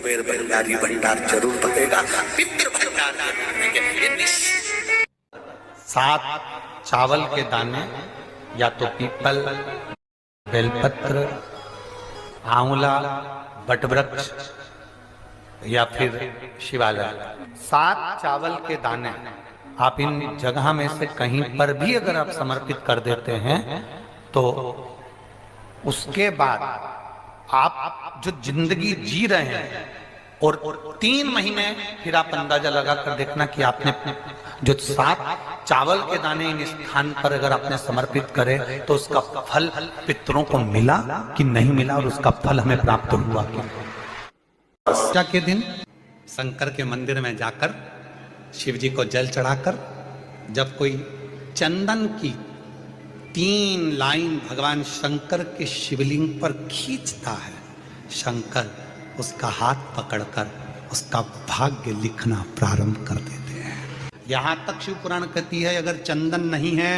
कुबेर भंडारी भंडार जरूर बनेगा। पितृ भंडार ये 7 चावल के दाने या तो पीपल, बेलपत्र, आंवला, बटवृक्ष या फिर शिवालय, 7 चावल के दाने आप इन जगह में से कहीं पर भी अगर आप समर्पित कर देते हैं तो उसके बाद आप जो जिंदगी जी रहे हैं और 3 महीने फिर आप अंदाजा लगा कर देखना कि आपने जो 7 चावल के दाने इन स्थान पर अगर आपने समर्पित करे तो उसका फल पितरों को मिला कि नहीं मिला और उसका फल हमें प्राप्त हुआ कि पूजा के दिन शंकर के मंदिर में जाकर शिव जी को जल चढ़ाकर जब कोई चंदन की 3 लाइन भगवान शंकर के शिवलिंग पर खींचता है, शंकर उसका हाथ पकड़कर उसका भाग्य लिखना प्रारंभ कर देते हैं। यहां तक शिव पुराण कहती है अगर चंदन नहीं है,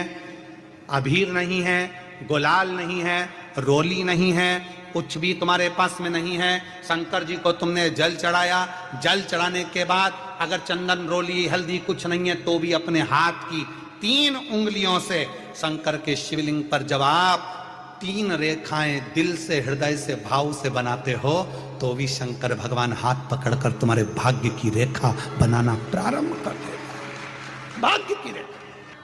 अबीर नहीं है, गुलाल नहीं है, रोली नहीं है, कुछ भी तुम्हारे पास में नहीं है, शंकर जी को तुमने जल चढ़ाया, जल चढ़ाने के बाद अगर चंदन, रोली, हल्दी कुछ नहीं है तो भी अपने हाथ की 3 उंगलियों से शंकर के शिवलिंग पर जब आप 3 रेखाएं दिल से, हृदय से, भाव से बनाते हो तो भी शंकर भगवान हाथ पकड़कर तुम्हारे भाग्य की रेखा बनाना प्रारंभ कर देगा।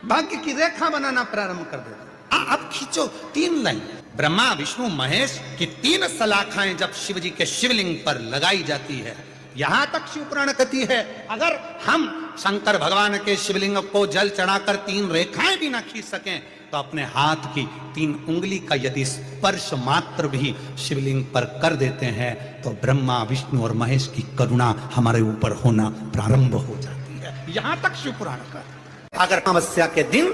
भाग्य की रेखा बनाना प्रारंभ कर देगा। अब खींचो 3 लाइन। ब्रह्मा, विष्णु, महेश की 3 सलाखाएं जब शिव जी के शिवलिंग पर लगाई जाती है, यहां तक शिव पुराण कहती है अगर हम शंकर भगवान के शिवलिंग को जल चढ़ाकर 3 रेखाएं भी ना खींच सकें तो अपने हाथ की 3 उंगली का यदि स्पर्श मात्र भी शिवलिंग पर कर देते हैं तो ब्रह्मा, विष्णु और महेश की करुणा हमारे ऊपर होना प्रारंभ हो जाती है। यहां तक शिव पुराण का। अगर अमावस्या के दिन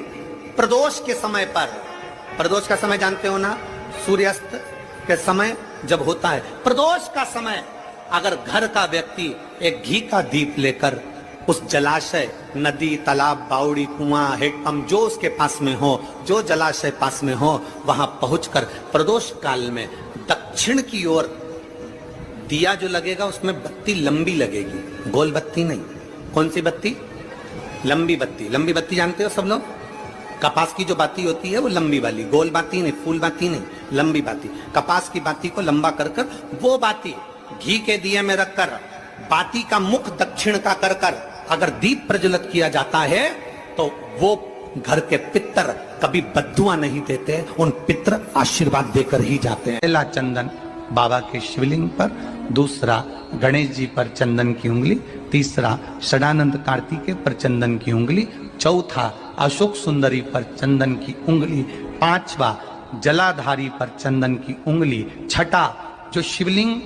प्रदोष के समय पर, प्रदोष का समय जानते हो ना, सूर्यास्त के समय जब होता है प्रदोष का समय, अगर घर का व्यक्ति एक घी का दीप लेकर उस जलाशय, नदी, तालाब, बावड़ी, कुआं, हेडपंप जो उसके पास में हो, जो जलाशय पास में हो, वहां पहुंचकर प्रदोष काल में दक्षिण की ओर दिया जो लगेगा उसमें बत्ती लंबी लगेगी, गोल बत्ती नहीं। कौन सी बत्ती? लंबी बत्ती। लंबी बत्ती जानते हो सब लोग? कपास की जो बाती होती है वो लंबी वाली, गोल बाती नहीं, फूल बाती नहीं, लंबी बाती। कपास की बाती को लंबा कर कर वो बाती घी के दिए में रखकर बाती का मुख दक्षिण का कर कर अगर दीप प्रज्वलित किया जाता है तो वो घर के पितर कभी बद्दुआ नहीं देते, उन पितर आशीर्वाद देकर ही जाते हैं। पहला चंदन बाबा के शिवलिंग पर, दूसरा गणेश जी पर चंदन की उंगली, तीसरा षडानंद कार्तिकेय पर चंदन की उंगली, चौथा अशोक सुंदरी पर चंदन की उंगली, 5वां जलाधारी पर चंदन की उंगली, 6ठा जो शिवलिंग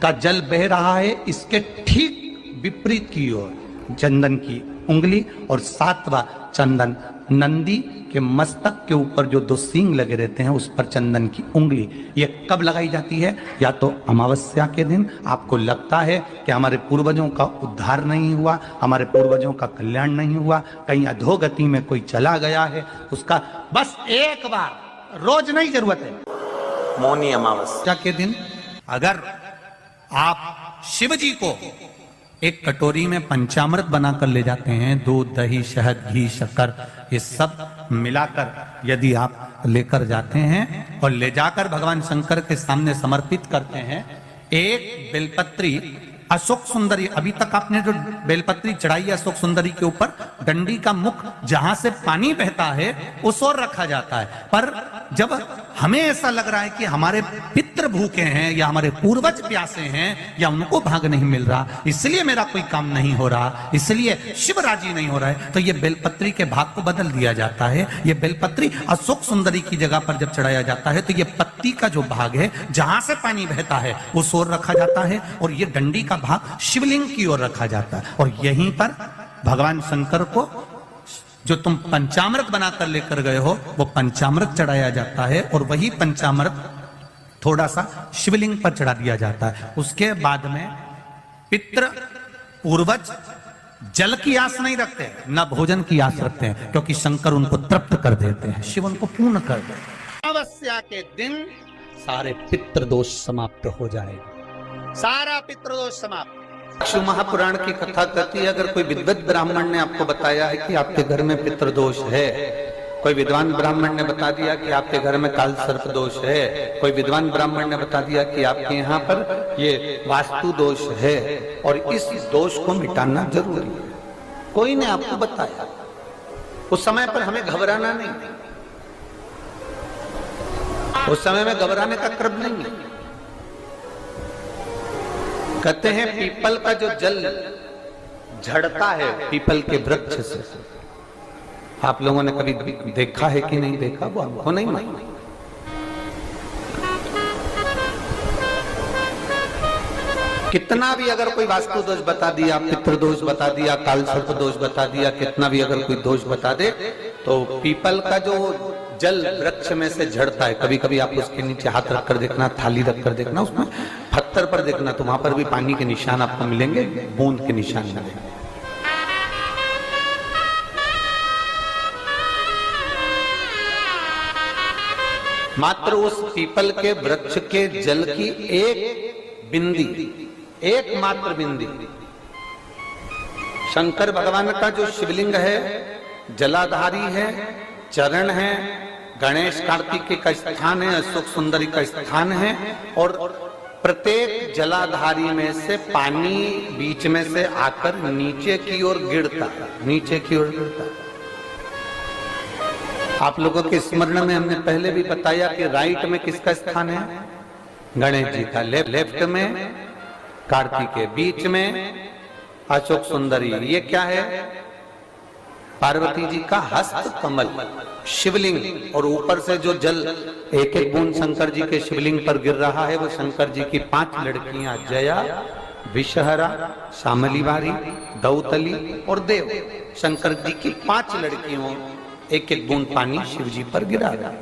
का जल बह रहा है इसके ठीक विपरीत की ओर चंदन की उंगली, और 7वां चंदन नंदी के मस्तक के ऊपर जो 2 सींग लगे रहते हैं उस पर चंदन की उंगली। ये कब लगाई जाती है? या तो अमावस्या के दिन आपको लगता है कि हमारे पूर्वजों का उद्धार नहीं हुआ, हमारे पूर्वजों का कल्याण नहीं हुआ, कहीं अधोगति में कोई चला गया है, उसका बस एक बार, रोज नहीं जरूरत है, मौनी अमावस्या के दिन अगर आप शिव जी को एक कटोरी में पंचामृत बनाकर ले जाते हैं, दूध, दही, शहद, घी, शक्कर, ये सब मिलाकर यदि आप लेकर जाते हैं और ले जाकर भगवान शंकर के सामने समर्पित करते हैं, एक बेलपत्री अशोक सुंदरी, अभी तक आपने जो बेलपत्री चढ़ाई है अशोक सुंदरी के ऊपर, डंडी का मुख जहां से पानी बहता है उस ओर रखा जाता है। पर जब हमें ऐसा लग रहा है कि हमारे पितृ भूखे हैं या हमारे पूर्वज प्यासे हैं या उनको भाग नहीं मिल रहा, इसलिए मेरा कोई काम नहीं हो रहा, इसलिए शिव राजी नहीं हो रहा है, तो ये बेलपत्री के भाग को बदल दिया जाता है। ये बेलपत्री अशोक सुंदरी की जगह पर जब चढ़ाया जाता है तो ये पत्ती का जो भाग है जहां से पानी बहता है उस ओर रखा जाता है, और ये डंडी का भाग शिवलिंग की ओर रखा जाता है। और यहीं पर भगवान शंकर को जो तुम पंचामृत बनाकर लेकर गए हो वो पंचामृत चढ़ाया जाता है, और वही पंचामृत थोड़ा सा शिवलिंग पर चढ़ा दिया जाता है। उसके बाद में पितृ पूर्वज जल की आस नहीं रखते, न भोजन की आस रखते हैं, क्योंकि शंकर उनको तृप्त कर देते हैं, शिव उनको पूर्ण कर देते हैं। अमावस्या के दिन सारे पितृ दोष समाप्त हो जाएगा। सारा पितृदोष समाप्त। शिव महापुराण की कथा कहती है, अगर कोई विद्वत ब्राह्मण ने आपको बताया है कि आपके घर में पितृदोष है, कोई विद्वान ब्राह्मण ने बता दिया कि आपके घर में काल सर्प दोष है, कोई विद्वान ब्राह्मण ने बता दिया कि आपके यहाँ पर ये वास्तु दोष है और इस दोष को मिटाना जरूरी है, कोई ने आपको बताया, उस समय पर हमें घबराना नहीं, उस समय में घबराने का क्रम नहीं है। कहते हैं पीपल का जो जल झड़ता है पीपल के वृक्ष से, आप लोगों ने कभी देखा है कि नहीं देखा, वो हमको नहीं मालूम। कितना भी अगर कोई वास्तु दोष बता दिया, पितृदोष बता दिया, काल सर्प दोष बता दिया, कितना भी अगर कोई दोष बता दे, तो पीपल का जो जल वृक्ष में से झड़ता है, कभी कभी आप उसके नीचे हाथ रखकर देखना, थाली रखकर देखना, उसमें पत्थर पर देखना, तो वहां पर भी पानी के निशान आपको मिलेंगे, बूंद के निशान मिलेंगे। मात्र उस पीपल के वृक्ष के जल की एक बिंदी, एकमात्र बिंदी, शंकर भगवान का जो शिवलिंग है जलाधारी है, चरण है, गणेश कार्तिक का स्थान है, अशोक सुंदरी का स्थान है, और प्रत्येक जलाधारी में से पानी बीच में से आकर नीचे की ओर गिरता है, नीचे की ओर गिरता है। आप लोगों के स्मरण में हमने पहले भी बताया कि राइट में किसका स्थान है, गणेश जी का, लेफ्ट में कार्तिकेय, बीच में अशोक सुंदरी, ये क्या है, पार्वती जी का हस्त कमल शिवलिंग, और ऊपर से जो जल एक एक बूंद शंकर जी के शिवलिंग पर गिर रहा है, वो शंकर जी की 5 लड़कियां जया, विषहरा, शामलीवारी, दौतली और देव, शंकर जी की 5 लड़कियों, एक एक बूंद पानी शिव जी पर गिरा रहा।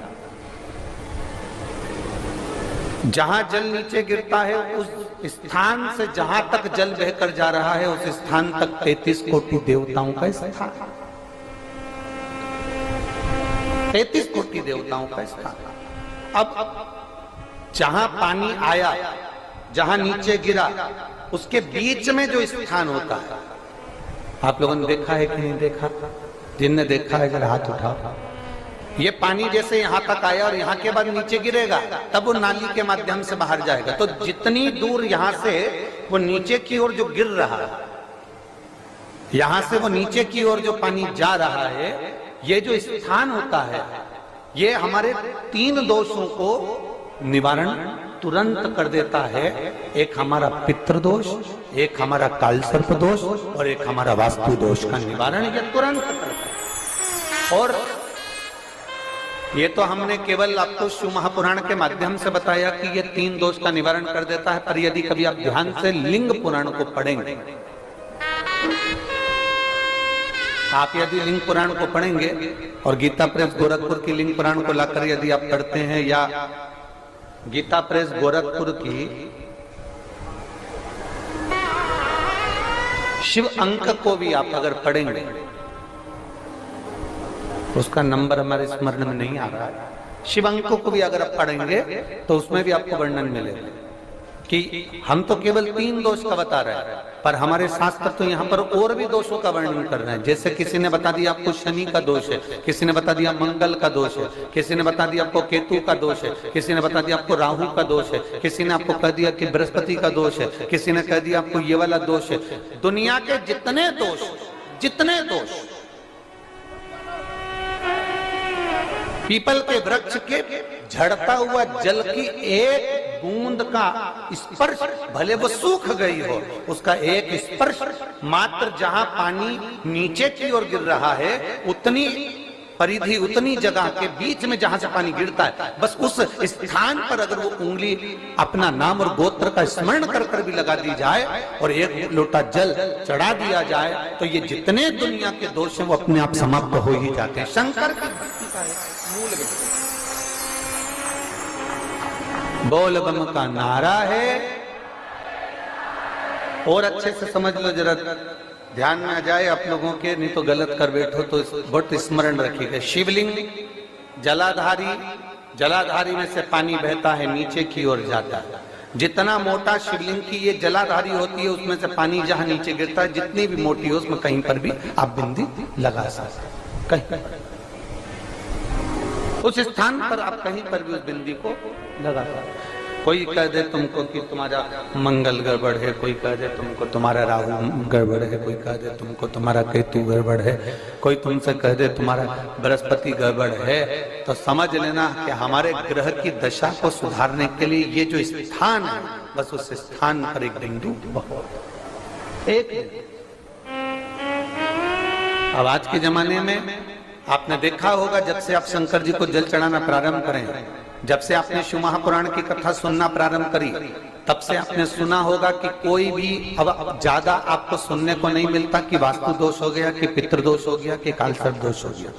जहां जल नीचे गिरता है उस स्थान से जहां तक जल बहकर जा रहा है, उस स्थान तक 33 कोटि देवताओं का स्थान, 33 कोटि देवताओं का स्थान। अब जहां पानी आया, जहां नीचे गिरा, उसके बीच में जो स्थान होता है, आप लोगों ने देखा है कि नहीं देखा, जिनने देखा है जरा हाथ उठाओ। ये पानी जैसे यहां तक आया और यहां के बाद नीचे गिरेगा, तब वो नाली के माध्यम से बाहर जाएगा, तो जितनी दूर यहां से वो नीचे की ओर जो गिर रहा है, यहां से वो नीचे की ओर जो पानी जा रहा है, ये जो स्थान होता है, ये हमारे 3 दोषों को निवारण तुरंत कर देता है। एक हमारा पितृदोष, एक हमारा काल सर्प दोष और एक हमारा वास्तु दोष का निवारण ये तुरंत करता है। और ये तो हमने केवल आपको शिव महापुराण के माध्यम से बताया कि ये 3 दोष का निवारण कर देता है, पर यदि कभी आप ध्यान से लिंग पुराण को पढ़ेंगे, आप यदि लिंग पुराण को पढ़ेंगे और गीता प्रेस गोरखपुर की लिंग पुराण को लाकर यदि आप पढ़ते हैं, या गीता प्रेस गोरखपुर की शिव अंक को भी आप अगर पढ़ेंगे, उसका नंबर हमारे स्मरण में नहीं आ रहा है, शिव अंक को भी अगर आप पढ़ेंगे तो उसमें भी आपको वर्णन मिलेगा कि हम तो केवल 3 दोष का बता रहे हैं, पर हमारे शास्त्र तो यहाँ पर और भी दोषों का वर्णन कर रहे हैं। जैसे किसी ने बता दिया आपको शनि का दोष है, किसी ने बता दिया मंगल का दोष है, किसी ने बता दिया आपको केतु का दोष है, किसी ने बता दिया आपको राहु का दोष है, किसी ने आपको कह दिया कि बृहस्पति का दोष है, किसी ने कह दिया आपको ये वाला दोष है। दुनिया के जितने दोष पीपल के वृक्ष के झड़ता हुआ जल की एक बूंद का स्पर्श, भले वो सूख गई हो, उसका एक स्पर्श मात्र जहां पानी नीचे की ओर गिर रहा है, उतनी परिधि, उतनी जगह के बीच में जहां से पानी गिरता है, बस उस स्थान पर अगर वो उंगली अपना नाम और गोत्र का स्मरण कर कर भी लगा दी जाए और एक लोटा जल चढ़ा दिया जाए, तो ये जितने दुनिया के दोष हैं वो अपने आप समाप्त हो ही जाते हैं। शंकर की भक्ति का मूल बोल बम का नारा है। और अच्छे से समझ लो, जरा ध्यान में आ जाए आप लोगों के, नहीं तो गलत कर बैठो तो बहुत स्मरण रखिएगा। शिवलिंग जलाधारी, जलाधारी में से पानी बहता है, नीचे की ओर जाता है। जितना मोटा शिवलिंग की ये जलाधारी होती है उसमें से पानी जहां नीचे गिरता है, जितनी भी मोटी हो उसमें कहीं पर भी आप बिंदी लगा सकते हैं, कहीं पर उस स्थान पर आप कहीं पर भी उस बिंदी को लगा सकते हैं। कोई कह दे तुमको कि तुम्हारा मंगल गड़बड़ है, कोई कह दे तुमको तुम्हारा राहु गड़बड़ है, कोई कह दे तुमको तुम्हारा केतु गड़बड़ है, कोई तुमसे कह दे तुम्हारा बृहस्पति गड़बड़ है, तो समझ लेना कि हमारे ग्रह की दशा को सुधारने के लिए ये जो स्थान है, बस उस स्थान पर एक बिंदु बहुत एक। अब आज के जमाने में आपने देखा होगा, जब से आप शंकर जी को जल चढ़ाना प्रारंभ करें, जब से आपने शिव महापुराण की कथा सुनना प्रारंभ करी, तब से आपने सुना होगा कि कोई भी अब ज्यादा आपको सुनने को नहीं मिलता कि वास्तु दोष हो गया, कि पितृदोष हो गया, कि कालसर्प दोष हो गया।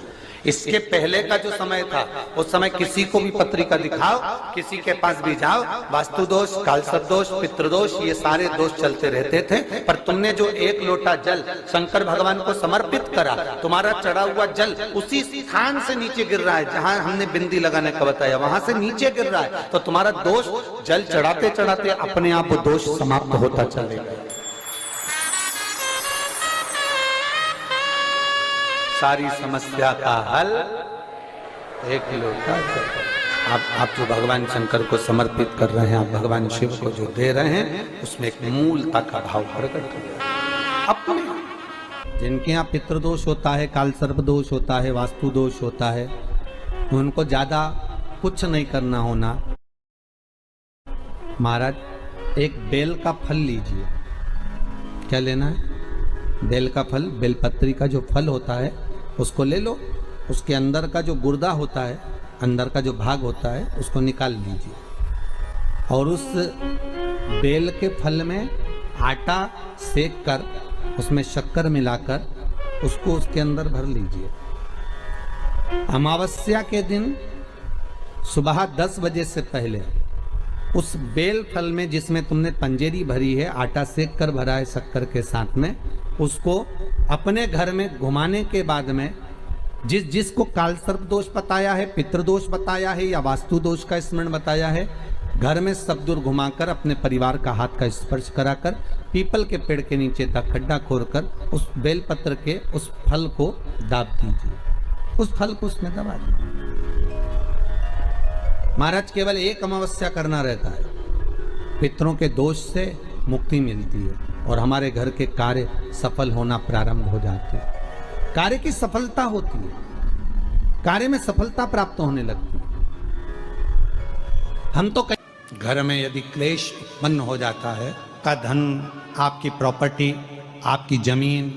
इसके पहले का जो समय था, उस समय किसी को भी पत्रिका दिखाओ, किसी के पास भी जाओ, वास्तु दोष, कालसर्प दोष, पितृदोष, ये सारे दोष चलते रहते थे। पर तुमने जो एक लोटा जल शंकर भगवान को समर्पित करा, तुम्हारा चढ़ा हुआ जल उसी स्थान से नीचे गिर रहा है जहां हमने बिंदी लगाने का बताया, वहां से नीचे गिर रहा है, तो तुम्हारा दोष जल चढ़ाते चढ़ाते अपने आप वो दोष समाप्त होता चलेगा। सारी समस्या का हल एक लोटा जल। आप जो भगवान शंकर को समर्पित कर रहे हैं, आप भगवान शिव को जो दे रहे हैं, उसमें एक मूलता का भाव प्रकट कर अपने। जिनके यहाँ पितृदोष होता है, कालसर्प दोष होता है, वास्तु दोष होता है, उनको ज्यादा कुछ नहीं करना होना। महाराज एक बेल का फल लीजिए। क्या लेना है? बेल का फल, बेलपत्री का जो फल होता है उसको ले लो। उसके अंदर का जो गुर्दा होता है, अंदर का जो भाग होता है, उसको निकाल लीजिए और उस बेल के फल में आटा सेक कर उसमें शक्कर मिलाकर उसको उसके अंदर भर लीजिए। अमावस्या के दिन सुबह 10 बजे से पहले उस बेल फल में, जिसमें तुमने पंजेरी भरी है, आटा सेक कर भरा है शक्कर के साथ में, उसको अपने घर में घुमाने के बाद में जिसको कालसर्प दोष बताया है, पितृदोष बताया है या वास्तु दोष का स्मरण बताया है, घर में सब दूर घुमाकर अपने परिवार का हाथ का स्पर्श कराकर पीपल के पेड़ के नीचे तक खड्डा खोदकर उस बेलपत्र के उस फल को दाब दीजिए। उस फल को उसमें दबा दीजिए। महाराज केवल एक अमावस्या करना रहता है, पितरों के दोष से मुक्ति मिलती है और हमारे घर के कार्य सफल होना प्रारंभ हो जाते हैं। कार्य की सफलता होती है, कार्य में सफलता प्राप्त होने लगती है। हम तो घर में यदि क्लेश उत्पन्न हो जाता है, का धन, आपकी प्रॉपर्टी, आपकी जमीन,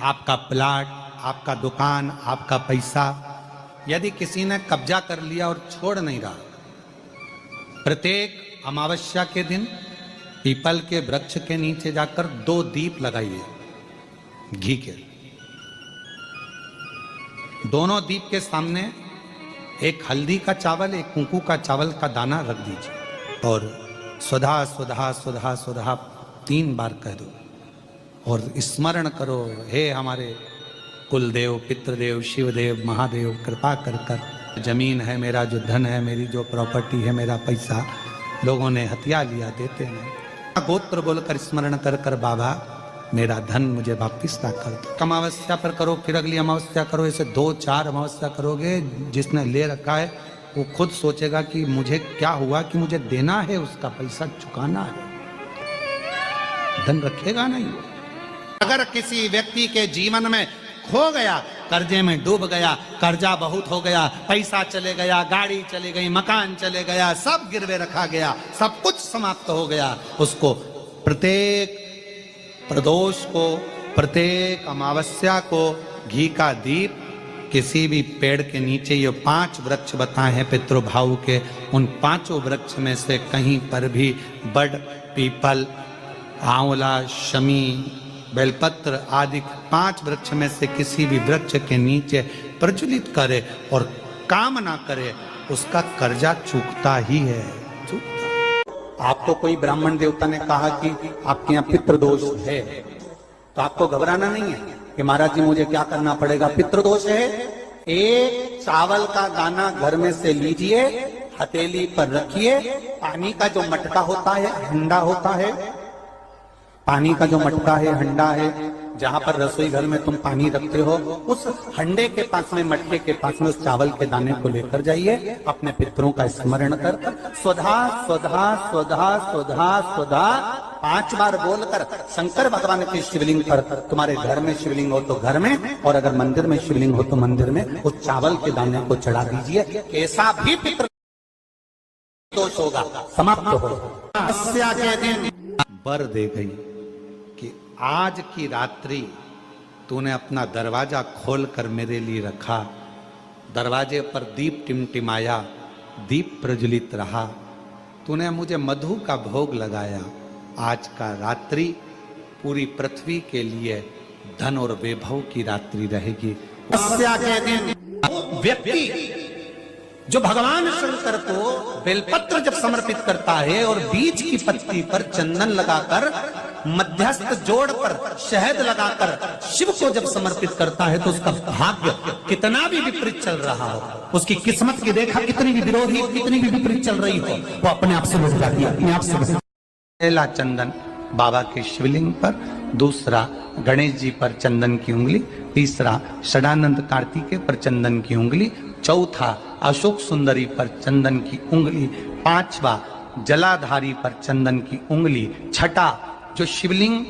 आपका प्लाट, आपका दुकान, आपका पैसा, यदि किसी ने कब्जा कर लिया और छोड़ नहीं रहा, प्रत्येक अमावस्या के दिन पीपल के वृक्ष के नीचे जाकर 2 दीप लगाइए घी के। दोनों दीप के सामने एक हल्दी का चावल, एक कुंकू का चावल का दाना रख दीजिए और स्वधा स्वधा स्वधा स्वधा 3 बार कह दो और स्मरण करो, हे हमारे कुलदेव, पितृदेव, शिवदेव, महादेव, कृपा कर कर जमीन है, मेरा जो धन है, मेरी जो प्रॉपर्टी है, मेरा पैसा लोगों ने हथिया लिया, देते नहीं। गोत्र बोलकर स्मरण कर कर बाबा मेरा धन मुझे वापिस ला कर दो। अमावस्या पर करो, फिर अगली अमावस्या करो, ऐसे 2-4 अमावस्या करोगे। जिसने ले रखा है वो खुद सोचेगा कि मुझे क्या हुआ, कि मुझे देना है, उसका पैसा चुकाना है, धन रखेगा नहीं। अगर किसी व्यक्ति के जीवन में खो गया, कर्जे में डूब गया, कर्जा बहुत हो गया, पैसा चले गया, गाड़ी चली गई, मकान चले गया, सब गिरवे रखा गया, सब कुछ समाप्त हो गया, उसको प्रत्येक प्रदोष को, प्रत्येक अमावस्या को घी का दीप किसी भी पेड़ के नीचे, ये 5 वृक्ष बताए हैं पितृभाव के, उन 5 वृक्ष में से कहीं पर भी बड़, पीपल, आंवला, शमी, बेलपत्र आदि 5 वृक्ष में से किसी भी वृक्ष के नीचे प्रज्वलित करे और काम ना करे, उसका कर्जा चूकता ही है, चूकता। आपको कोई ब्राह्मण देवता ने कहा कि आपके यहाँ पितृदोष है, तो आपको घबराना नहीं है कि महाराज जी मुझे क्या करना पड़ेगा, पितृदोष है। एक चावल का दाना घर में से लीजिए हथेली पर रखिए। पानी का जो मटका होता है, हंडा होता है, पानी का जो मटका है, हंडा है, जहां पर रसोई घर में तुम पानी रखते हो, उस हंडे के पास में, मटके के पास में उस चावल के दाने को लेकर जाइए। अपने पितरों का स्मरण कर स्वधा स्वधा स्वधा स्वधा स्वधा 5 बार बोलकर शंकर भगवान के शिवलिंग पर, तुम्हारे घर में शिवलिंग हो तो घर में, और अगर मंदिर में शिवलिंग हो तो मंदिर में, उस चावल के दाने को चढ़ा दीजिए। ऐसा भी पितृ दोष होगा, समाप्त होगा। अमावस्या के दिन वर दे गई कि आज की रात्रि तूने अपना दरवाजा खोलकर मेरे लिए रखा, दरवाजे पर दीप टिमटिमाया, दीप प्रज्वलित रहा, तूने मुझे मधु का भोग लगाया। आज का रात्रि पूरी पृथ्वी के लिए धन और वैभव की रात्रि रहेगी। अमावस्या के दिन व्यक्ति जो भगवान शंकर को बेलपत्र जब समर्पित करता है और बीज की पत्ती पर चंदन लगाकर, मध्यस्थ जोड़ पर शहद लगाकर शिव को जब समर्पित करता है, तो उसका भाग्य कितना भी विपरीत चल रहा हो, उसकी किस्मत की रेखा कितनी भी विरोधी, कितनी भी विपरीत चल रही हो, वो अपने आप से लुट जाती है, अपने आप से। पहला चंदन बाबा के शिवलिंग पर, दूसरा गणेश जी पर चंदन की उंगली, तीसरा षडानंद कार्तिकेय पर चंदन की उंगली, चौथा अशोक सुंदरी पर चंदन की उंगली, पांचवा जलाधारी पर चंदन की उंगली, छठा जो शिवलिंग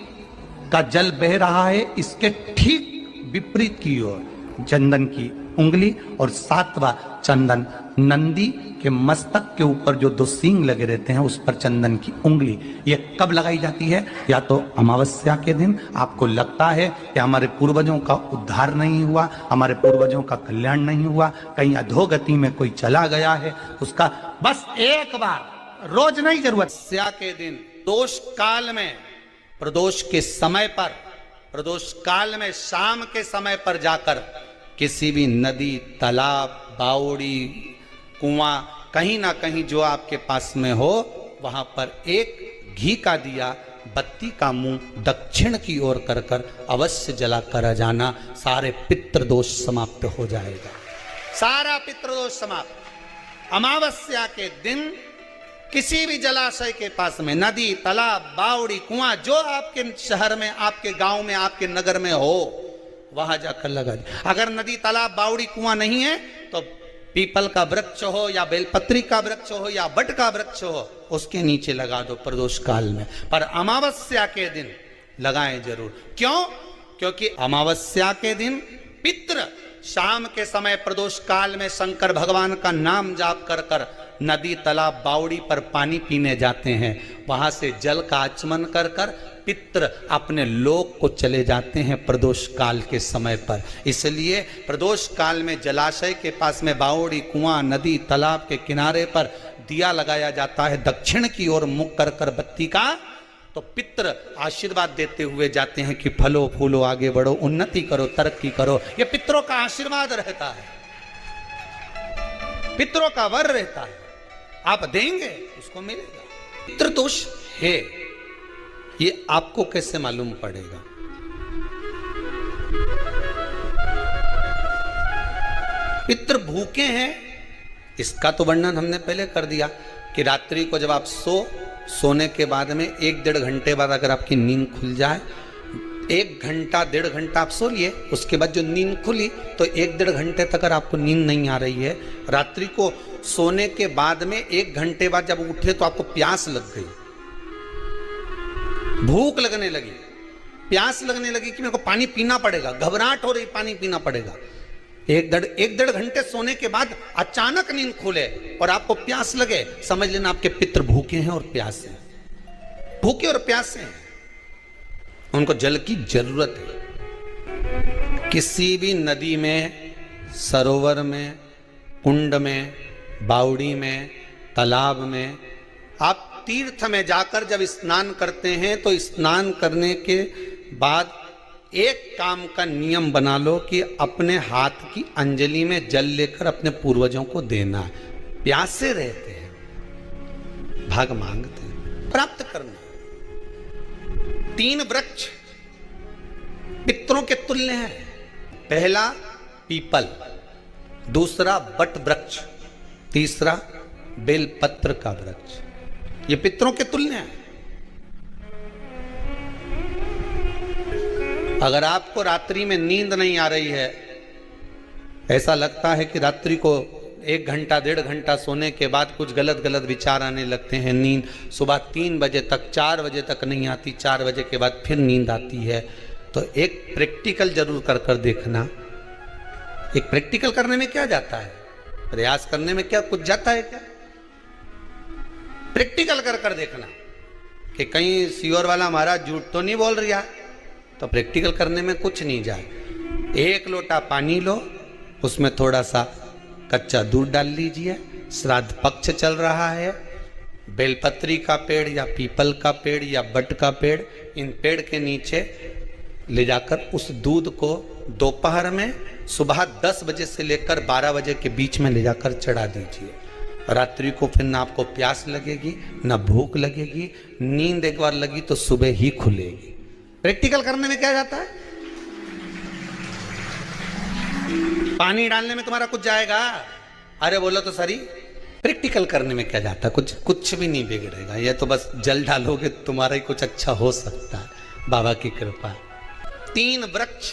का जल बह रहा है इसके ठीक विपरीत की ओर चंदन की उंगली, और सातवां चंदन नंदी के मस्तक के ऊपर जो 2 सींग लगे रहते हैं उस पर चंदन की उंगली। ये कब लगाई जाती है? या तो अमावस्या के दिन। आपको लगता है कि हमारे पूर्वजों का उद्धार नहीं हुआ, हमारे पूर्वजों का कल्याण नहीं हुआ, कहीं अधोगति में कोई चला गया है, उसका बस एक बार, रोज नहीं जरूरत, अमावस्या के दिन दोष काल में, प्रदोष के समय पर, प्रदोष काल में शाम के समय पर जाकर किसी भी नदी, तालाब, बावड़ी, कुआं, कहीं ना कहीं जो आपके पास में हो, वहां पर एक घी का दिया, बत्ती का मुंह दक्षिण की ओर कर कर अवश्य जला कर जाना। सारे पितृदोष समाप्त हो जाएगा, सारा पितृदोष समाप्त। अमावस्या के दिन किसी भी जलाशय के पास में, नदी, तालाब, बावड़ी, कुआं, जो आपके शहर में, आपके गांव में, आपके नगर में हो, वहां जाकर लगा दे। अगर नदी, तालाब, बावड़ी, कुआं नहीं है तो पीपल का वृक्ष हो या बेलपत्री का वृक्ष हो या बट का वृक्ष हो, उसके नीचे लगा दो प्रदोष काल में। पर अमावस्या के दिन लगाएं जरूर। क्यों? क्योंकि अमावस्या के दिन पितृ शाम के समय प्रदोष काल में शंकर भगवान का नाम जाप कर कर नदी, तालाब, बावड़ी पर पानी पीने जाते हैं। वहां से जल का आचमन कर कर पितृ अपने लोक को चले जाते हैं प्रदोष काल के समय पर। इसलिए प्रदोष काल में जलाशय के पास में, बावड़ी, कुआं, नदी, तालाब के किनारे पर दिया लगाया जाता है दक्षिण की ओर मुख कर कर बत्ती का। तो पितृ आशीर्वाद देते हुए जाते हैं कि फलो फूलो, आगे बढ़ो, उन्नति करो, तरक्की करो। ये पितरों का आशीर्वाद रहता है, पितरों का वर रहता है। आप देंगे उसको मिलेगा। पितृदोष है, ये आपको कैसे मालूम पड़ेगा? पितृ भूखे हैं, इसका तो वर्णन हमने पहले कर दिया कि रात्रि को जब आप सोने के बाद में 1-1.5 घंटे बाद अगर आपकी नींद खुल जाए, 1 घंटा 1.5 घंटा आप सो लिए, उसके बाद जो नींद खुली तो 1-1.5 घंटे तक अगर आपको नींद नहीं आ रही है, रात्रि को सोने के बाद में 1 घंटे बाद जब उठे तो आपको प्यास लग गई, भूख लगने लगी, प्यास लगने लगी कि मेरे को पानी पीना पड़ेगा, घबराहट हो रही, पानी पीना पड़ेगा। 1-1.5 घंटे सोने के बाद अचानक नींद खुले और आपको प्यास लगे, समझ लेना आपके पितृ भूखे हैं और प्यासे हैं, भूखे और प्यासे हैं, उनको जल की जरूरत है। किसी भी नदी में, सरोवर में, कुंड में, बावड़ी में, तालाब में, आप तीर्थ में जाकर जब स्नान करते हैं तो स्नान करने के बाद एक काम का नियम बना लो कि अपने हाथ की अंजलि में जल लेकर अपने पूर्वजों को देना है। प्यासे रहते हैं, भाग मांगते हैं, प्राप्त करना। 3 वृक्ष पितरों के तुल्य हैं। पहला पीपल, दूसरा बट वृक्ष, तीसरा बेलपत्र का वृक्ष, ये पितरों के तुल्य है। अगर आपको रात्रि में नींद नहीं आ रही है, ऐसा लगता है कि रात्रि को 1 घंटा 1.5 घंटा सोने के बाद कुछ गलत गलत विचार आने लगते हैं, नींद सुबह 3 बजे तक 4 बजे तक नहीं आती, 4 बजे के बाद फिर नींद आती है, तो एक प्रैक्टिकल जरूर कर देखना। एक प्रैक्टिकल करने में क्या जाता है, प्रयास करने में क्या कुछ जाता है क्या? प्रैक्टिकल कर देखना कि कहीं सीओर वाला महाराज झूठ तो नहीं बोल रहा, तो प्रैक्टिकल करने में कुछ नहीं जाए। 1 लोटा पानी लो, उसमें थोड़ा सा कच्चा दूध डाल लीजिए, श्राद्ध पक्ष चल रहा है, बेलपत्री का पेड़ या पीपल का पेड़ या बट का पेड़, इन पेड़ के नीचे ले जाकर उस दूध को दोपहर में सुबह 10 बजे से लेकर 12 बजे के बीच में ले जाकर चढ़ा दीजिए। रात्रि को फिर ना आपको प्यास लगेगी ना भूख लगेगी, नींद एक बार लगी तो सुबह ही खुलेगी। प्रैक्टिकल करने में क्या जाता है? पानी डालने में तुम्हारा कुछ जाएगा? अरे बोलो तो सरी, प्रैक्टिकल करने में क्या जाता है? कुछ भी नहीं बिगड़ेगा, ये तो बस जल डालोगे तुम्हारा ही कुछ अच्छा हो सकता है, बाबा की कृपा। 3 वृक्ष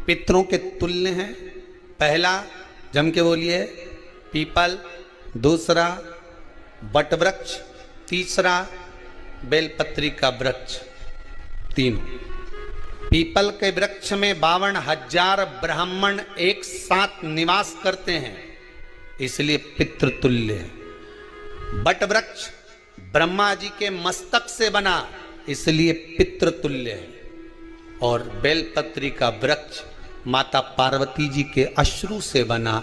पितरों के तुल्य हैं। पहला जम के बोलिए पीपल, दूसरा बट वृक्ष, तीसरा बेलपत्री का वृक्ष। 3 पीपल के वृक्ष में 52,000 ब्राह्मण एक साथ निवास करते हैं, इसलिए पितृतुल्य है। बट वृक्ष ब्रह्मा जी के मस्तक से बना, इसलिए पितृतुल्य है। और बेलपत्री का वृक्ष माता पार्वती जी के अश्रु से बना।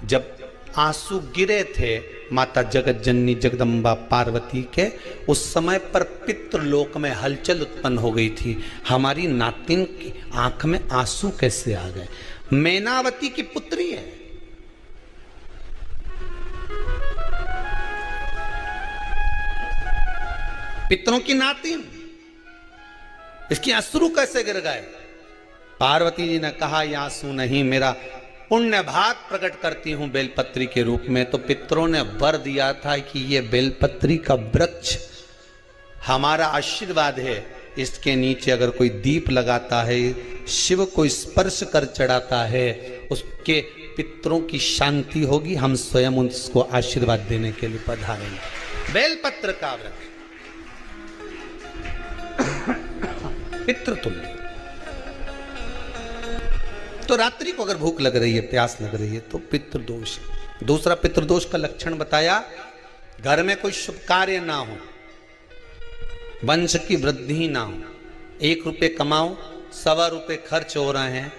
जब आंसू गिरे थे माता जगत जननी जगदम्बा पार्वती के, उस समय पर पितृलोक में हलचल उत्पन्न हो गई थी। हमारी नातिन की आंख में आंसू कैसे आ गए? मैनावती की पुत्री है, पितरों की नातिन, इसकी अश्रु कैसे गिर गए? पार्वती जी ने कहा ये आंसू नहीं, मेरा पुण्य भाग प्रकट करती हूं बेलपत्री के रूप में। तो पितरों ने वर दिया था कि ये बेलपत्री का वृक्ष हमारा आशीर्वाद है, इसके नीचे अगर कोई दीप लगाता है, शिव को स्पर्श कर चढ़ाता है, उसके पितरों की शांति होगी। हम स्वयं उसको आशीर्वाद देने के लिए पधारेंगे। बेलपत्र का वृक्ष पितृतुल्य। तो रात्रि को अगर भूख लग रही है, प्यास लग रही है, तो पितृदोष। दूसरा पितृदोष का लक्षण बताया, घर में कोई शुभ कार्य ना हो, वंश की वृद्धि ना हो, 1 रुपये कमाओ 1.25 रुपये खर्च हो रहे हैं,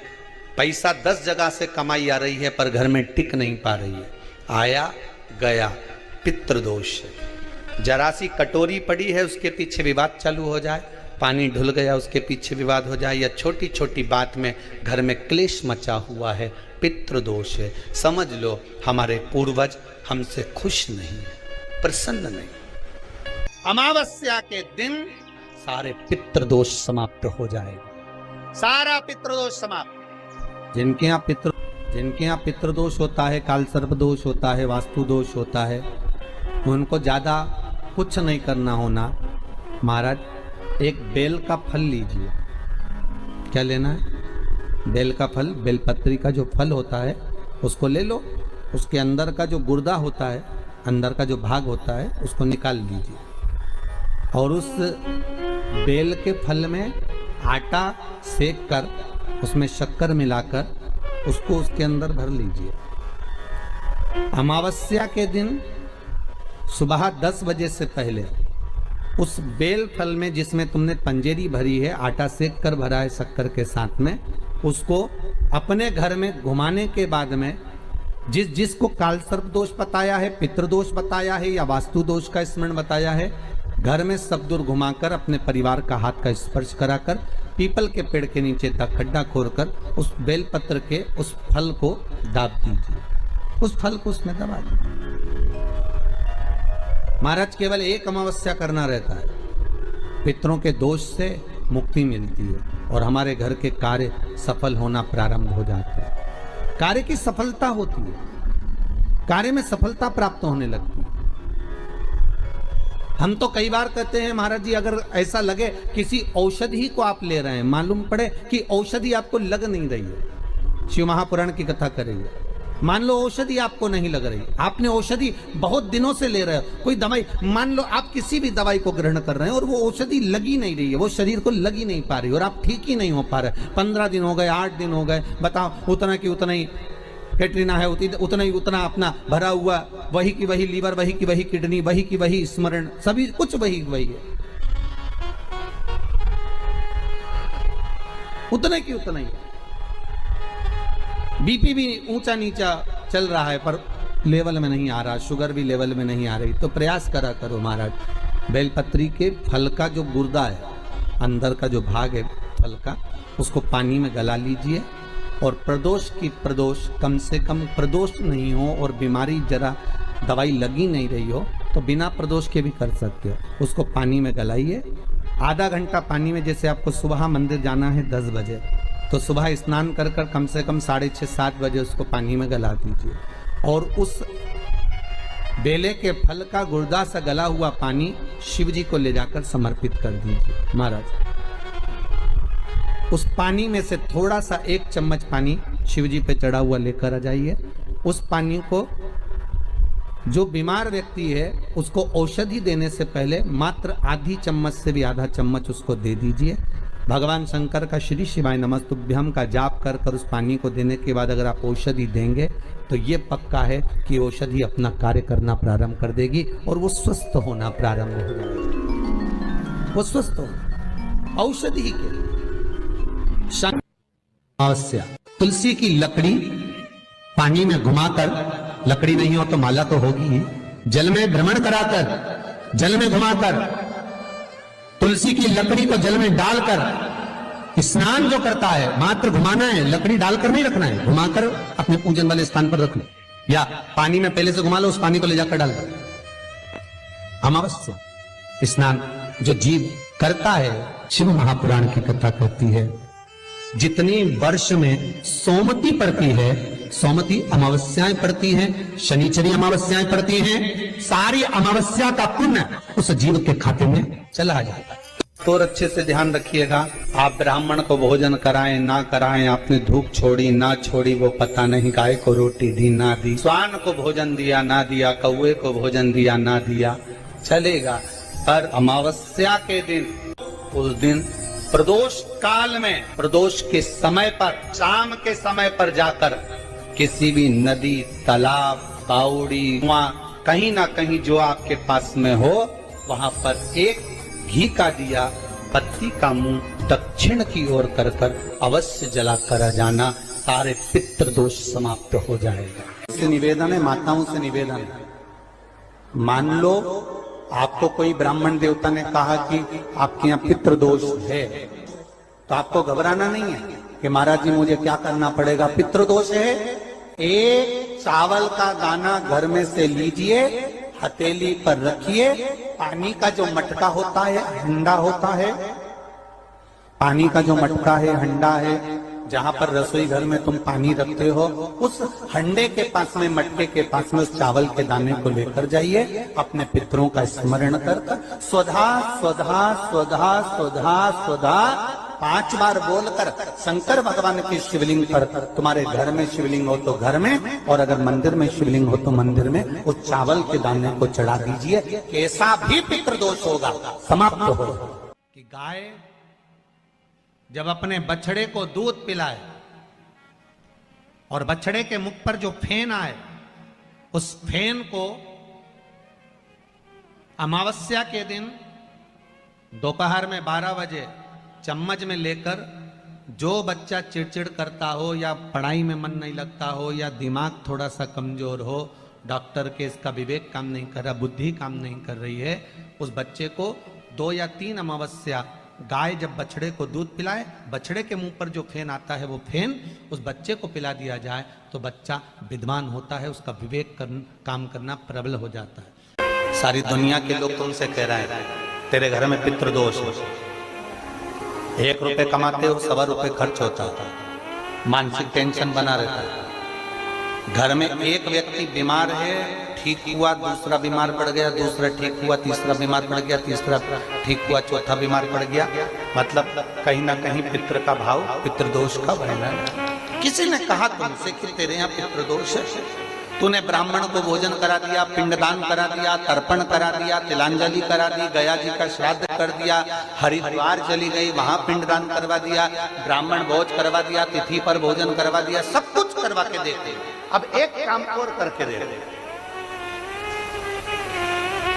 पैसा 10 जगह से कमाई आ रही है पर घर में टिक नहीं पा रही है, आया गया, पितृदोष है। जरा सी कटोरी पड़ी है उसके पीछे विवाद चालू हो जाए, पानी ढुल गया उसके पीछे विवाद हो जाए, या छोटी छोटी बात में घर में क्लेश मचा हुआ है, पितृदोष है। समझ लो हमारे पूर्वज हमसे खुश नहीं, प्रसन्न नहीं। अमावस्या के दिन सारे पितृदोष समाप्त हो जाएगा, सारा पितृदोष समाप्त। जिनके यहाँ पितृदोष होता है, काल सर्प दोष होता है, वास्तु दोष होता है, उनको ज्यादा कुछ नहीं करना होना। महाराज एक बेल का फल लीजिए। क्या लेना है? बेल का फल, बेलपत्री का जो फल होता है उसको ले लो, उसके अंदर का जो गुर्दा होता है, अंदर का जो भाग होता है, उसको निकाल लीजिए और उस बेल के फल में आटा सेक कर उसमें शक्कर मिलाकर उसको उसके अंदर भर लीजिए। अमावस्या के दिन सुबह 10 बजे से पहले उस बेल फल में, जिसमें तुमने पंजेरी भरी है, आटा सेक कर भरा है शक्कर के साथ में, उसको अपने घर में घुमाने के बाद में जिसको काल सर्प दोष बताया है, पितृदोष बताया है या वास्तु दोष का स्मरण बताया है, घर में सब दूर घुमाकर अपने परिवार का हाथ का स्पर्श कराकर पीपल के पेड़ के नीचे तक खड्डा खोदकर उस बेलपत्र के उस फल को दाब दीजिए, उस फल को उसमें दबा दीजिए। महाराज केवल एक अमावस्या करना रहता है, पितरों के दोष से मुक्ति मिलती है और हमारे घर के कार्य सफल होना प्रारंभ हो जाते हैं। कार्य की सफलता होती है, कार्य में सफलता प्राप्त होने लगती है। हम तो कई बार कहते हैं महाराज जी, अगर ऐसा लगे किसी औषधि को आप ले रहे हैं, मालूम पड़े कि औषधि आपको लग नहीं रही है, शिव महापुराण की कथा करेंगे, मान लो औषधि आपको नहीं लग रही, आपने औषधि बहुत दिनों से ले रहे हो, कोई दवाई, मान लो आप किसी भी दवाई को ग्रहण कर रहे हैं और वो औषधि लगी नहीं रही है, वो शरीर को लगी नहीं पा रही और आप ठीक ही नहीं हो पा रहे, 15 दिन हो गए, 8 दिन हो गए, बताओ, उतना की उतना ही कैटरीना है, उतना ही उतना अपना भरा हुआ, वही की वही लीवर, वही की वही किडनी, वही की वही स्मरण, सभी कुछ वही वही है, उतने की उतना ही। बीपी भी ऊंचा नीचा चल रहा है पर लेवल में नहीं आ रहा, शुगर भी लेवल में नहीं आ रही, तो प्रयास करा करो महाराज, बेलपत्री के फल का जो गुर्दा है, अंदर का जो भाग है फल का, उसको पानी में गला लीजिए और प्रदोष की प्रदोष, कम से कम प्रदोष नहीं हो और बीमारी जरा दवाई लगी नहीं रही हो तो बिना प्रदोष के भी कर सकते हो, उसको पानी में गलाइए, आधा घंटा पानी में, जैसे आपको सुबह मंदिर जाना है 10 बजे, तो सुबह स्नान कर कर कम से कम 6:30-7 बजे उसको पानी में गला दीजिए और उस बेले के फल का गुर्दा से गला हुआ पानी शिव जी को ले जाकर समर्पित कर दीजिए महाराज। उस पानी में से थोड़ा सा 1 चम्मच पानी शिव जी पे चढ़ा हुआ लेकर आ जाइए, उस पानी को जो बीमार व्यक्ति है उसको औषधि देने से पहले मात्र आधी चम्मच से भी आधा चम्मच उसको दे दीजिए। भगवान शंकर का श्री शिवाय नमस्तुभ्यम का जाप कर कर उस पानी को देने के बाद अगर आप औषधि देंगे तो ये पक्का है कि औषधि अपना कार्य करना प्रारंभ कर देगी और वो स्वस्थ होना प्रारंभ हो जाएगा, वो स्वस्थ हो औषधि के। अवश्य तुलसी की लकड़ी पानी में घुमाकर, लकड़ी नहीं हो तो माला तो होगी ही, जल में भ्रमण कराकर, जल में घुमाकर, तुलसी की लकड़ी को जल में डालकर स्नान जो करता है, मात्र घुमाना है, लकड़ी डालकर नहीं रखना है, घुमाकर अपने पूजन वाले स्थान पर रख लो या पानी में पहले से घुमा लो, उस पानी को ले जाकर डाल दो। अमावस्या स्नान जो जीव करता है, शिव महापुराण की कथा कहती है, जितनी वर्ष में सोमती पड़ती है, सोमती अमावस्याएं पड़ती हैं, शनिचरी अमावस्याएं पड़ती हैं, सारी अमावस्या का पुण्य उस जीव के खाते में चला जाता है। तो अच्छे से ध्यान रखिएगा, आप ब्राह्मण को भोजन कराएं ना कराएं, आपने धूप छोड़ी ना छोड़ी वो पता नहीं, गाय को रोटी दी ना दी, स्वान को भोजन दिया ना दिया, कौवे को भोजन दिया ना दिया, चलेगा, पर अमावस्या के दिन, उस दिन प्रदोष काल में, प्रदोष के समय पर, शाम के समय पर जाकर किसी भी नदी, तालाब, बावड़ी, कुआं, कहीं ना कहीं जो आपके पास में हो, वहां पर एक घी का दिया, बत्ती का मुंह दक्षिण की ओर कर कर अवश्य जलाकर आ जाना, सारे पितृ दोष समाप्त हो जाएगा। से निवेदन है, माताओं से निवेदन है, मान लो आपको कोई ब्राह्मण देवता ने कहा कि आपके यहाँ पितृ दोष है, तो आपको घबराना नहीं है कि महाराज जी मुझे क्या करना पड़ेगा, पितृ दोष है, एक चावल का दाना घर में से लीजिए, हथेली पर रखिए, पानी का जो मटका होता है, हंडा होता है, पानी का जो मटका है, हंडा है, जहां पर रसोई घर में तुम पानी रखते हो, उस हंडे के पास में, मटके के पास में उस चावल के दाने को लेकर जाइए, अपने पितरों का स्मरण कर स्वधा स्वधा स्वधा स्वधा स्वधा 5 बार बोलकर शंकर भगवान के शिवलिंग पर, तुम्हारे घर में शिवलिंग हो तो घर में, और अगर मंदिर में शिवलिंग हो तो मंदिर में, उस चावल के दाने को चढ़ा दीजिए, कैसा भी पितृदोष होगा समाप्त हो। कि गाय जब अपने बछड़े को दूध पिलाए और बछड़े के मुख पर जो फेन आए, उस फेन को अमावस्या के दिन दोपहर में 12 बजे चम्मच में लेकर, जो बच्चा चिड़चिड़ करता हो या पढ़ाई में मन नहीं लगता हो या दिमाग थोड़ा सा कमजोर हो, डॉक्टर के इसका विवेक काम नहीं कर रहा, बुद्धि काम नहीं कर रही है, उस बच्चे को 2 या 3 अमावस्या गाय जब बछड़े को दूध पिलाए, बछड़े के मुंह पर जो फेन आता है वो फेन उस बच्चे को पिला दिया जाए तो बच्चा विद्वान होता है, उसका विवेक काम करना प्रबल हो जाता है। सारी दुनिया के लोग तुमसे कह रहे हैं तेरे घर में पितृदोष हो, 1 रुपए कमाते हो 1.25 रुपए खर्च होता है, मानसिक टेंशन बना रहता है, घर में एक व्यक्ति बीमार है, ठीक हुआ, दूसरा बीमार पड़ गया, दूसरा ठीक हुआ, तीसरा बीमार पड़ गया, तीसरा ठीक हुआ, चौथा बीमार पड़ गया, मतलब कहीं ना कहीं पितृ का भाव, पितृदोष का भय है। किसी ने कहा तुमसे कि तेरे यहाँ पितृदोष है, तूने ब्राह्मण को भोजन करा दिया, पिंडदान करा दिया, तर्पण करा दिया, तिलांजलि करा दी, गया जी का श्राद्ध कर दिया, हरिद्वार चली गई, वहां पिंडदान करवा दिया, ब्राह्मण भोज करवा दिया, तिथि पर भोजन करवा दिया, सब कुछ करवा के देते। अब एक काम और करके देख लो,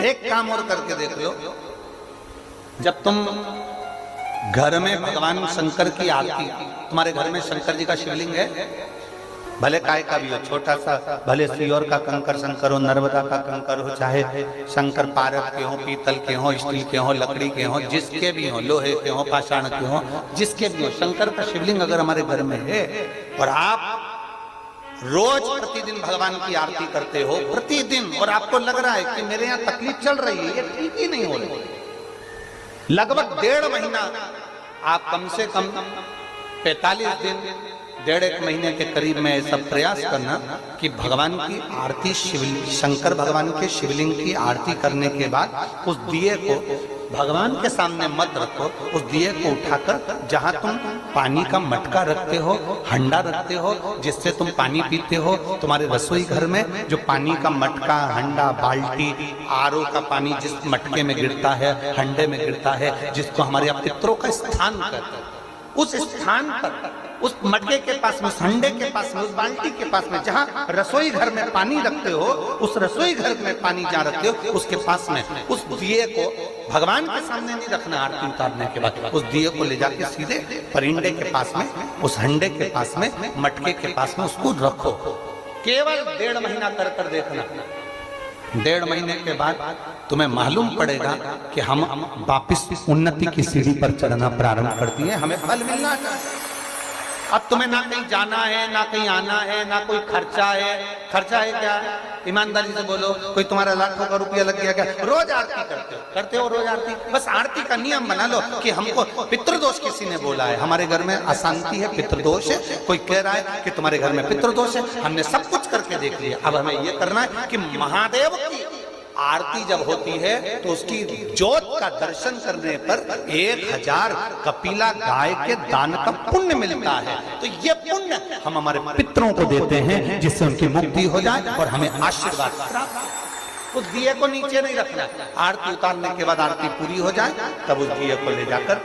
एक काम और करके देख लो। जब तुम घर में भगवान शंकर की आरती, तुम्हारे घर में शंकर जी का शिवलिंग है, भले काय का भी हो, छोटा सा, भले सियोर का कंकर शंकर हो, नर्मदा का कंकर हो, चाहे शंकर पारस के हो, पीतल के हो, स्टील के हो, लकड़ी के हो, जिसके भी हो, लोहे के हो, पाषाण के हो, जिसके भी हो, शंकर का शिवलिंग अगर हमारे घर में है और आप रोज प्रतिदिन भगवान की आरती करते हो, प्रतिदिन, और आपको लग रहा है कि मेरे यहाँ तकलीफ चल रही है, ये ठीक ही नहीं हो रही, लगभग 1.5 महीना आप कम से कम 45 दिन, 1.5 महीने के करीब में सब प्रयास करना कि भगवान की आरती, शिवलिंग, शंकर भगवान के शिवलिंग की आरती करने के बाद उस दिए को भगवान के सामने मत रखो, उस दिए को उठाकर जहां तुम पानी का मटका रखते हो, हंडा रखते हो, जिससे तुम पानी पीते हो, तुम्हारे रसोई घर में जो पानी का मटका, हंडा, बाल्टी, आरओ का पानी जिस मटके में गिरता है, हंडे में गिरता है, जिसको हमारे पितरों का स्थान कहते हैं, उस स्थान पर, उस मटके के पास में, हंडे के पास में, उस बाल्टी के पास में, जहां रसोई घर में पानी रखते हो, उस रसोई घर में पानी जहां रखते हो, उसके पास में उस दिए को भगवान के सामने नहीं रखना। आरती उतारने के बाद उस दिए को ले जाके सीधे परिंडे के पास में, उस हंडे के पास में, मटके के पास में उसको रखो। केवल 1.5 महीना कर कर देखना। 1.5 महीने के बाद तुम्हें मालूम पड़ेगा कि हम वापिस उन्नति की सीढ़ी पर चढ़ना प्रारंभ कर दिए, हमें फल मिलना चाहिए। अब तुम्हें ना कहीं जाना है, ना कहीं आना है, ना कोई खर्चा है। खर्चा है क्या? ईमानदारी से बोलो, कोई तुम्हारा लाखों का रुपया लग गया क्या? रोज आरती करते हो रोज आरती। बस आरती का नियम बना लो कि हमको पितृदोष किसी ने बोला है, हमारे घर में अशांति है, पितृदोष है, कोई कह रहा है कि तुम्हारे घर में पितृदोष है, हमने सब कुछ करके देख लिया। अब हमें ये करना है कि महादेव की आरती जब होती है तो उसकी ज्योत का दर्शन करने पर 1000 कपिला गाय के दान का पुण्य मिलता है। तो ये पुण्य हम हमारे पितरों को देते हैं, जिससे उनकी मुक्ति हो जाए और हमें आशीर्वाद प्राप्त। उस दिए को नीचे नहीं रखना, आरती उतारने के बाद आरती पूरी हो जाए तब उस दिए को ले जाकर